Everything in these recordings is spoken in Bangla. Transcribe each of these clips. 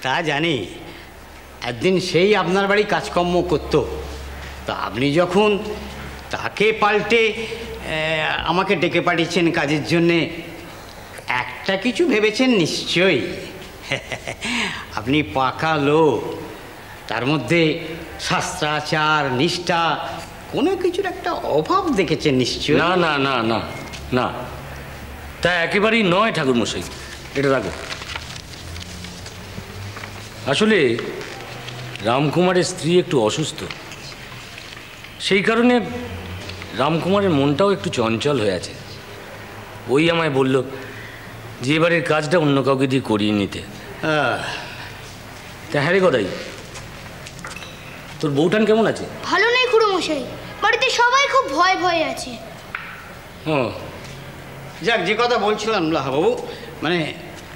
তা জানি। একদিন সেই আপনার বাড়ি কাজকর্ম করত, তা আপনি যখন তাকে পাল্টে আমাকে ডেকে পাঠিয়েছেন কাজের জন্যে, একটা কিছু ভেবেছেন নিশ্চয়ই। আপনি পাকা লোক, তার মধ্যে শাস্ত্রাচার নিষ্ঠা কোনো কিছুর একটা অভাব দেখেছেন নিশ্চয়ই। না না না না না, তা একেবারেই নয় ঠাকুরমশাই, এটা রাখো। আসলে রামকুমারের স্ত্রী একটু অসুস্থ, সেই কারণে রামকুমারের মনটাও একটু চঞ্চল হয়ে আছে। ওই আমায় বলল যে এবারের কাজটা অন্য কাউকে দিয়ে করিয়ে নিতে। তা হ্যাঁ রে গদাই, তোর বউটান কেমন আছে? ভালো নেই খুড়োমশাই, বাড়িতে সবাই খুব ভয় ভয়ে আছে। হ্যাঁ, যাক, যে কথা বলছিলাম বাবু, মানে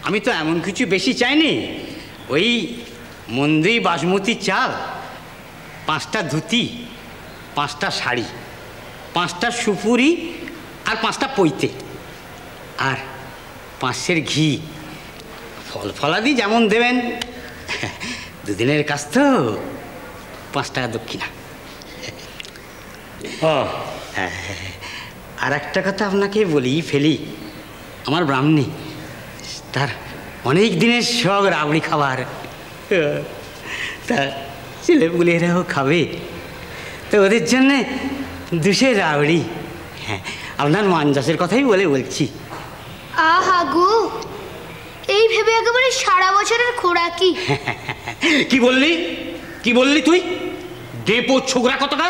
আমি তো এমন কিছু বেশি চাইনি। ওই মন্দির বাসমতি চাল, 5টা ধুতি, 5টা শাড়ি, 5টা সুপুরি আর 5টা পৈতে, আর 5 ঘি, ফল ফলাদি যেমন দেবেন। দুদিনের কাজ তো, 5 টাকা দক্ষিণা। হ্যাঁ, আর একটা কথা আপনাকে বলি ফেলি, আমার ব্রাহ্মণী, তার অনেক দিনের শখ রাবড়ি খাবার, তা ছেলেপুলেরাও খাবে, তো ওদের জন্যে 200 রাবড়ি। হ্যাঁ, আপনার মানজাসের কথাই বলছি। আহা গো, এই ভেবে একেবারে সারা বছরের খোরাকি। কি বললি, কি বললি তুই? ডেপো ছোকরা কতটা,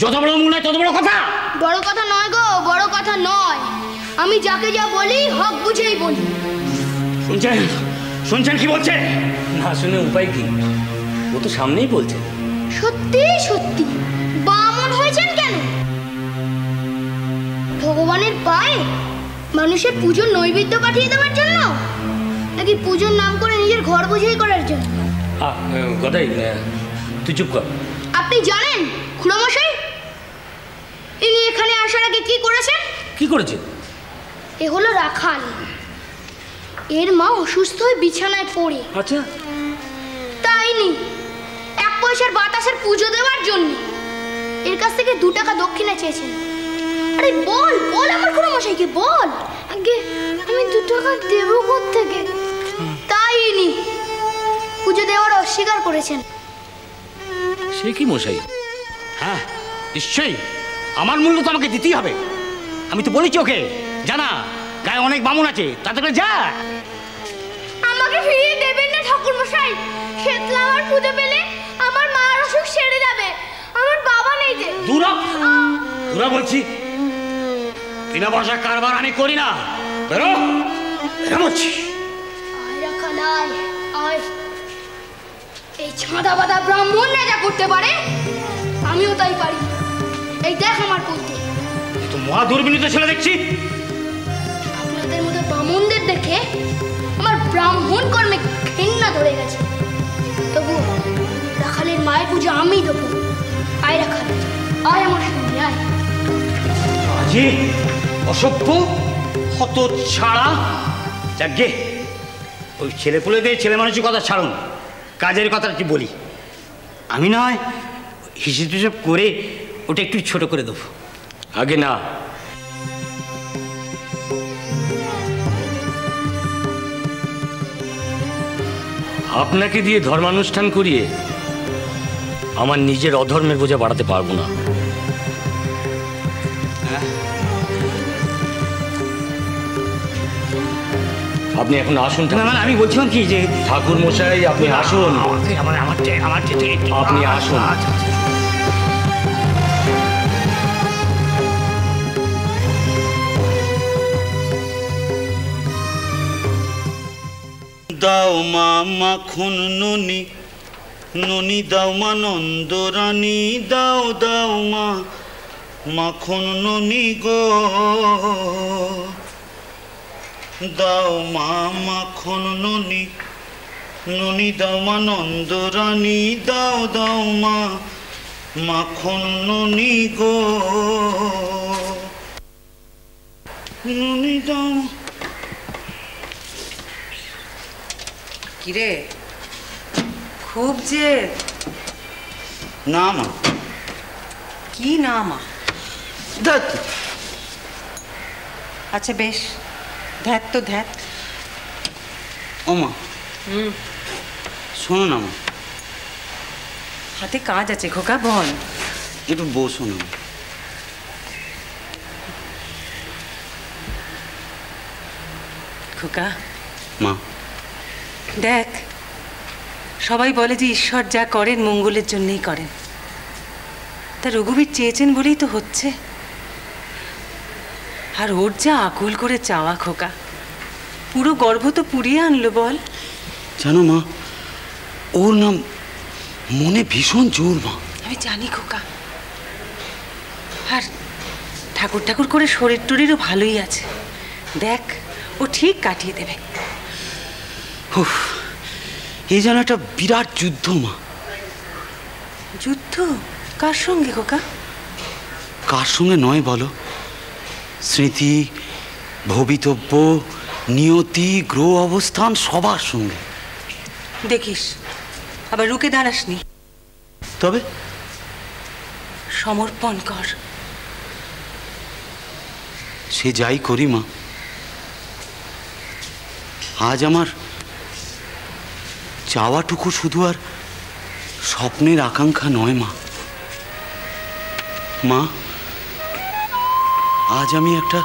যত বড় মনে হয় তত বড় কথা। বড় কথা নয় গো, বড় কথা নয়। আমি যাকে যা বলি হক বুঝেই বলি। শুনছেন, শুনছেন কি বলছে? না শুনে উপায় কি, ও তো সামনেই বলছে। সত্যি সত্যি বামন হয়েছেন কেন? ভগবানের পায়ে মানুষের পুজোর নৈবেদ্য পাঠিয়ে দেওয়ার জন্য, নাকি পুজোর নাম করে নিজের ঘর বোঝাই করার জন্য? গদাই, তুই চুপ কর। আপনি জানেন খুড়োমশাই, ইনি এখানে আসার আগে কি করেছেন? কি করেছে? এ হলো রাখাল, এর মা অসুস্থ হয়ে বিছানায় পড়ে। আচ্ছা, তাই নি 1 পয়সার বাতাসের পুজো দেওয়ার জন্য এর কাছ থেকে 2 টাকা দক্ষিণা চেয়েছেন। আরে বল বল আমার খুড়োমশাইকে বল। আগে আমি 2 টাকা দেবো কোত্থেকে? তাই নি পুজো দেওয়ার অস্বীকার করেছেন। সে কি মশাই? হ্যাঁ নিশ্চয়ই, আমার মূল্য তো আমাকে দিতেই হবে। আমি তো বলেছি ওকে, জানা গায়ে অনেক বামুন আছে, তাতে করে যা। আমাকে ফিরিয়ে দেবেন না ঠাকুরমশাই? শেতলা আমার পুজো পেলে আমার মার অসুখ সেরে যাবে, আমার বাবা নেই যে। দূরা দূরা বলছি, বিনা পয়সা কারবার আমি করি না। বেরো বেরো বলছি। আয় রাখাল আয় আয়, এই ছাঁদা বাঁধা ব্রাহ্মণরা যা করতে পারে আমিও তাই পারি। এই দেখ আমার পৈতে। তো মহা দুর্বিনীত ছেলে দেখছি। আপনাদের মতো ব্রাহ্মণদের দেখে আমার ব্রাহ্মণ কর্মে ঘৃণা ধরে গেছে। তবু রাখালের মায়ের পুজো আমি দেবো। আয় রাখাল আয় আমার সঙ্গে আয়। আজি অসভ্য হত ছাড়া। যাকে ওই ছেলে পুলেদের ছেলে মানুষের কথা ছাড়ুন, কাজের কথা কি বলি। আমি নয় হিসেব টিসেব করে ওটা একটু ছোট করে দেবো। আগে না, আপনাকে দিয়ে ধর্মানুষ্ঠান করিয়ে আমার নিজের অধর্মের বোঝা বাড়াতে পারবো না। আপনি এখন আসুন। না আমি বলছিলাম কি যে ঠাকুর মশাই আপনি আসুন। আপনি আসুন। দাও মা মাখন ননি, ননি দাও মা নন্দরানী, দাও দাও মা মাখন ননি গো, দাও মা মাখন ননি, ননি দাও মা নন্দরানী, দাও দাও মা মাখন ননি গো, ননি দাও। কিরে খুব যে। না মা। কি না মা? ধ্যাৎ। আচ্ছা বেশ, ধ্যাত তো ধ্যাত। ও মা, শোনো না মা। হাতে কাজ আছে খোকা, বল। একটু বসো না। খোকা মা, দেখ, সবাই বলে যে ঈশ্বর যা করেন মঙ্গলের জন্যই করেন। তা রঘুবীর চেয়েছেন বলেই তো হচ্ছে। আর ওর যা আকুল করে চাওয়া খোকা, পুরো গর্ভ তো পুড়িয়ে আনলো বল। জানো মা, ওর নাম মনে ভীষণ জোর মা। আমি জানি খোকা। আর ঠাকুর ঠাকুর করে শরীর টরীরও ভালোই আছে। দেখ, ও ঠিক কাটিয়ে দেবে। উফ, এই যেন একটা বিরাট যুদ্ধ মা। যুদ্ধ? কার সঙ্গে খোকা? কার সঙ্গে নয় বলো? স্মৃতি, ভবিতব্য, নিয়তি, গ্রহ অবস্থান, সবার সঙ্গে। দেখিস আবার রুকে দাঁড়াসনি। তবে সমর্পণ কর। সে যাই করি মা, আজ আমার চাওয়াটুকু শুধু আর স্বপ্নের আকাঙ্ক্ষা নয় মা। মা, আজ আমি একটা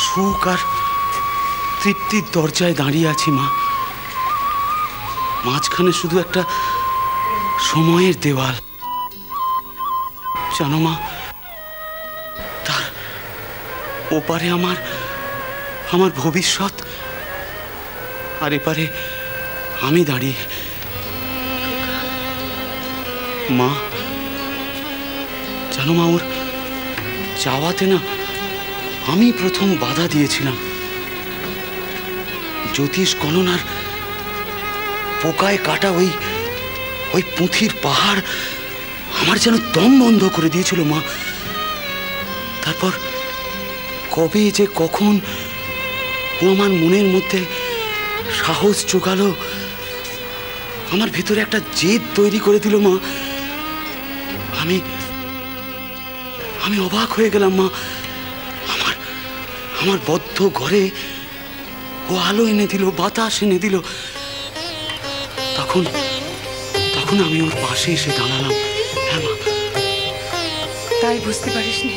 সুখ আর তৃপ্তির দরজায় দাঁড়িয়ে আছি মা। মাঝখানে শুধু একটা সময়ের দেওয়াল। জানো মা, তার ওপারে আমার ভবিষ্যৎ, আর এপারে আমি দাঁড়িয়ে। মা, জানো মা, ওর চাওয়াতে না আমি প্রথম বাধা দিয়েছিলাম। জ্যোতিষ গণনার পোকায় কাটা ওই পুঁথির পাহাড় আমার যেন দম বন্ধ করে দিয়েছিল মা। তারপর কবে যে কখন ও আমার মনের মধ্যে সাহস জোগালো, আমার ভেতরে একটা জেদ তৈরি করে দিল মা। আমি অবাক হয়ে গেলাম মা। আমার বদ্ধ ঘরে ও আলো এনে দিল, বাতাস এনে দিল। তখন আমি ওর পাশে এসে দাঁড়ালাম। হ্যাঁ মা। তাই বুঝতে পারিসনি?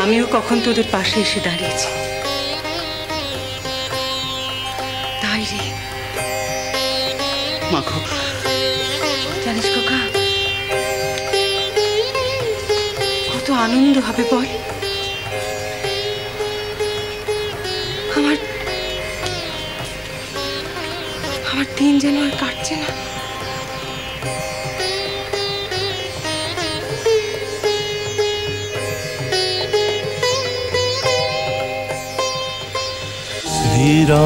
আমিও কখন তোদের পাশে এসে দাঁড়িয়েছি। তাই রে মা গো, জানিস খোকা, কত আনন্দ হবে বল। আমার দিন যেন আর কাটছে না। ধীরা